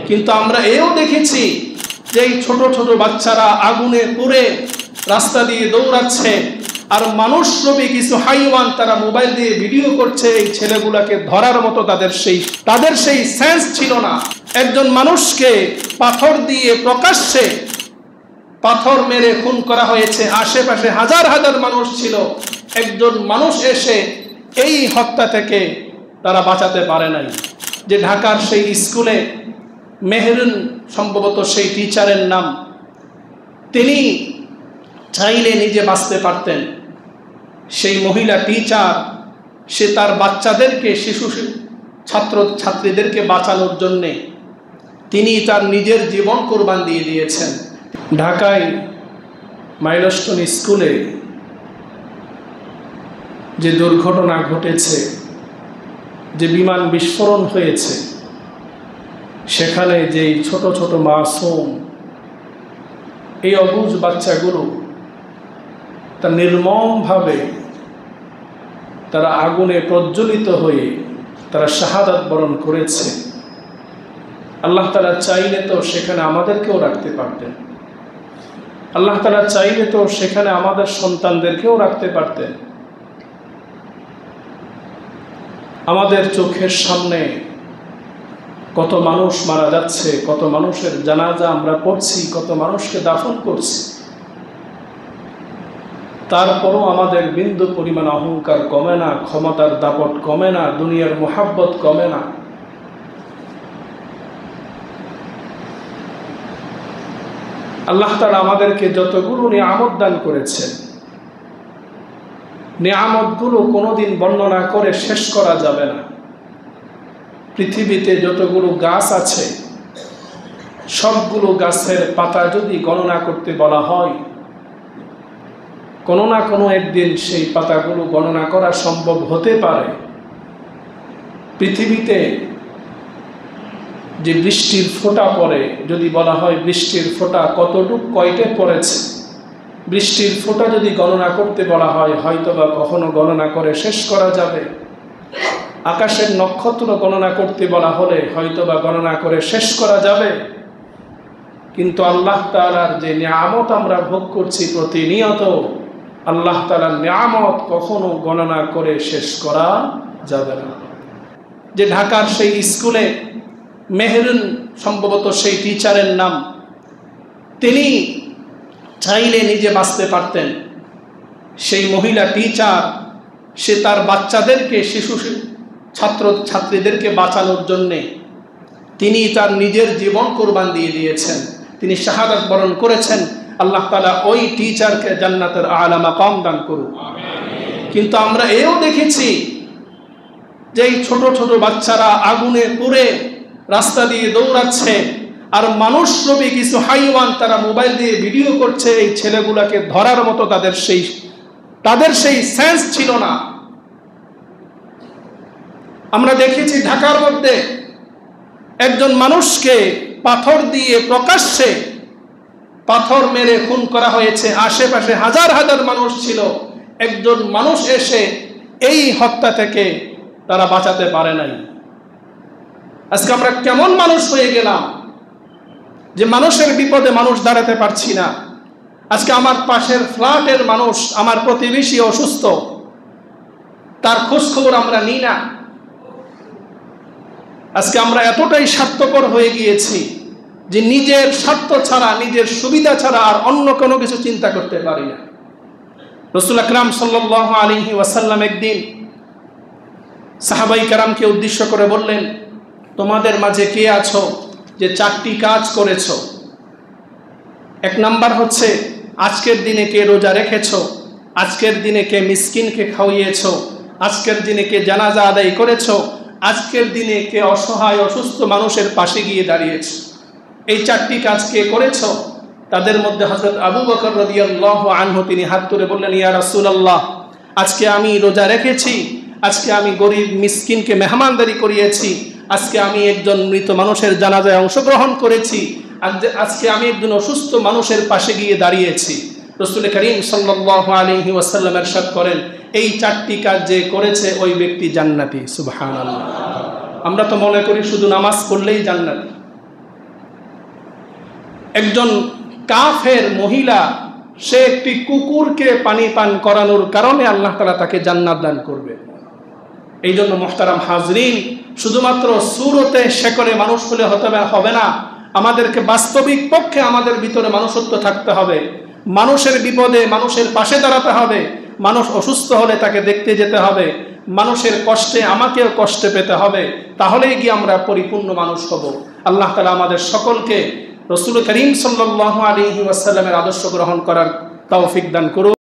কিন্তু আমরা এও দেখেছি যে এই ছোট ছোট বাচ্চারা আগুনে পুড়ে রাস্তা দিয়ে দৌড়াচ্ছে, আর মানুষরূপী কিছু হাইওয়ান তারা মোবাইল দিয়ে ভিডিও করছে। এই ছেলেগুলাকে ধরার মতো তাদের সেই সেন্স ছিল না। একজন মানুষকে পাথর দিয়ে প্রকাশ্যে পাথর মেরে খুন করা হয়েছে, আশেপাশে হাজার হাজার মানুষ ছিল, একজন মানুষ এসে এই হত্যা থেকে তারা বাঁচাতে পারে নাই। যে ঢাকার সেই স্কুলে মেহরুন সম্ভবত সেই টিচারের নাম, তিনি চাইলে নিজে বাঁচতে পারতেন। সেই মহিলা টিচার, সে তার বাচ্চাদেরকে, শিশু ছাত্র ছাত্রীদেরকে বাঁচানোর জন্যে তিনি তার নিজের জীবন কোরবান দিয়ে দিয়েছেন। ঢাকায় মাইলস্টোন স্কুলে যে দুর্ঘটনা ঘটেছে, যে বিমান বিস্ফোরণ হয়েছে, সেখানে যেই ছোট ছোট মাসুম এই অবুঝ বাচ্চাগুলো তা নির্মমভাবে তারা আগুনে প্রজ্বলিত হয়ে তারা শাহাদাত বরণ করেছে। আল্লাহ তাআলা চাইলে তো সেখানে আমাদেরকেও রাখতে পারতেন, আল্লাহ তাআলা চাইলে তো সেখানে আমাদের সন্তানদেরকেও রাখতে পারতেন। আমাদের চোখের সামনে কত মানুষ মারা যাচ্ছে, কত মানুষের জানাজা আমরা পড়ছি, কত মানুষকে দাফন করছি, তারপরও আমাদের বিন্দু পরিমাণ অহংকার কমে না, ক্ষমতার দাপট কমে না, দুনিয়ার মোহাব্বত কমে না। আল্লাহ তাআলা আমাদেরকে যতগুলো নিয়ামত দান করেছেন, নিয়ামতগুলো কোনোদিন বর্ণনা করে শেষ করা যাবে না। পৃথিবীতে যতগুলো গাছ আছে, সবগুলো গাছের পাতা যদি গণনা করতে বলা হয়, কোনো না কোনো একদিন সেই পাতাগুলো গণনা করা সম্ভব হতে পারে। পৃথিবীতে যে বৃষ্টির ফোঁটা পড়ে, যদি বলা হয় বৃষ্টির ফোঁটা কতটুকু কয়টে পড়েছে, বৃষ্টির ফোঁটা যদি গণনা করতে বলা হয়, হয়তোবা কখনো গণনা করে শেষ করা যাবে। আকাশের নক্ষত্র গণনা করতে বলা হলে হয়তোবা গণনা করে শেষ করা যাবে। কিন্তু আল্লাহ তাআলার যে নিয়ামত আমরা ভোগ করছি প্রতিনিয়ত, আল্লাহ তাআলার নিয়ামত কখনো গণনা করে শেষ করা যাবে না। যে ঢাকার সেই স্কুলে মেহরুন সম্ভবত সেই টিচারের নাম, তিনি চাইলে নিজে বাঁচতে পারতেন। সেই মহিলা টিচার, সে তার বাচ্চাদেরকে, শিশু ছাত্র ছাত্রীদেরকে বাঁচানোর জন্যে তিনি তার নিজের জীবন কোরবান দিয়ে দিয়েছেন, তিনি শাহাদাত বরণ করেছেন। আল্লাহ তাআলা ওই টিচারকে জান্নাতের আলা মাকাম দান করুন। কিন্তু আমরা এও দেখেছি যে এই ছোট ছোট বাচ্চারা আগুনে পুড়ে রাস্তা দিয়ে দৌড়াচ্ছে, আর মানুষরূপী কিছু হাইওয়ান তারা মোবাইল দিয়ে ভিডিও করছে। এই ছেলেগুলাকে ধরার মতো তাদের সেই সেন্স ছিল না। আমরা দেখেছি ঢাকার মধ্যে একজন মানুষকে পাথর দিয়ে প্রকাশ্যে পাথর মেরে খুন করা হয়েছে, আশেপাশে হাজার হাজার মানুষ ছিল, একজন মানুষ এসে এই হত্যা থেকে তারা বাঁচাতে পারে নাই। আজকে আমরা কেমন মানুষ হয়ে গেলাম যে মানুষের বিপদে মানুষ দাঁড়াতে পারছি না। আজকে আমার পাশের ফ্ল্যাটের মানুষ, আমার প্রতিবেশী অসুস্থ, তার খোঁজ খবর আমরা নিই না। আজকে আমরা এতটাই স্বার্থপর হয়ে গিয়েছি যে নিজের স্বার্থ ছাড়া, নিজের সুবিধা ছাড়া আর অন্য কোনো কিছু চিন্তা করতে পারি না। রাসূল আকরাম সাল্লাল্লাহু আলাইহি ওয়াসাল্লাম একদিন সাহাবাই কেরামকে উদ্দেশ্য করে বললেন, তোমাদের মাঝে কে আছো যে 4টি কাজ করেছো? এক নাম্বার হচ্ছে আজকের দিনে কে রোজা রেখেছো, আজকের দিনে কে মিসকিনকে খাওয়িয়েছো, আজকের দিনে কে জানাজা আদায় করেছো, আজকের দিনে কে অসহায় অসুস্থ মানুষের পাশে গিয়ে দাঁড়িয়েছো। এই 4টি কাজ কে করেছো? তাদের মধ্যে হযরত আবু বকর রাদিয়াল্লাহু আনহু তিনি হাত তুলে বললেন, ইয়া রাসূলুল্লাহ, আজকে আমি রোজা রেখেছি, আজকে আমি গরিব মিসকিনকে মেহমানদারি করিয়েছি, আজকে আমি একজন মৃত মানুষের জানাজায় অংশগ্রহণ করেছি, আজকে আমি একজন অসুস্থ মানুষের পাশে গিয়ে দাঁড়িয়েছি। রাসূল করিম সাল্লাল্লাহু আলাইহি ওয়াসাল্লাম ইরশাদ করেন, এই 4টি কাজ যে করেছে ওই ব্যক্তি জান্নাতি। সুবহানাল্লাহ। আমরা তো মনে করি শুধু নামাজ পড়লেই জান্নাতি, একজন কাফের মহিলা সে একটি কুকুরকে পানি পান করানোর কারণে আল্লাহ তাআলা তাকে জান্নাত দান করবে। এই জন্য মুহতারাম হাজরিন, শুধুমাত্র সূরতে শেকলে মানুষ হলে হবে না, আমাদেরকে বাস্তবিক পক্ষে আমাদের ভিতরে মানুষত্ব থাকতে হবে। মানুষের বিপদে মানুষের পাশে দাঁড়াতে হবে, মানুষ অসুস্থ হলে তাকে দেখতে যেতে হবে, মানুষের কষ্টে আমাকেও কষ্টে পেতে হবে, তাহলেই গিয়ে আমরা পরিপূর্ণ মানুষ হব। আল্লাহ তাআলা আমাদের সকলকে রাসূল করিম সাল্লাল্লাহু আলাইহি ওয়াসাল্লামের আদর্শ গ্রহণ করার তৌফিক দান করুন।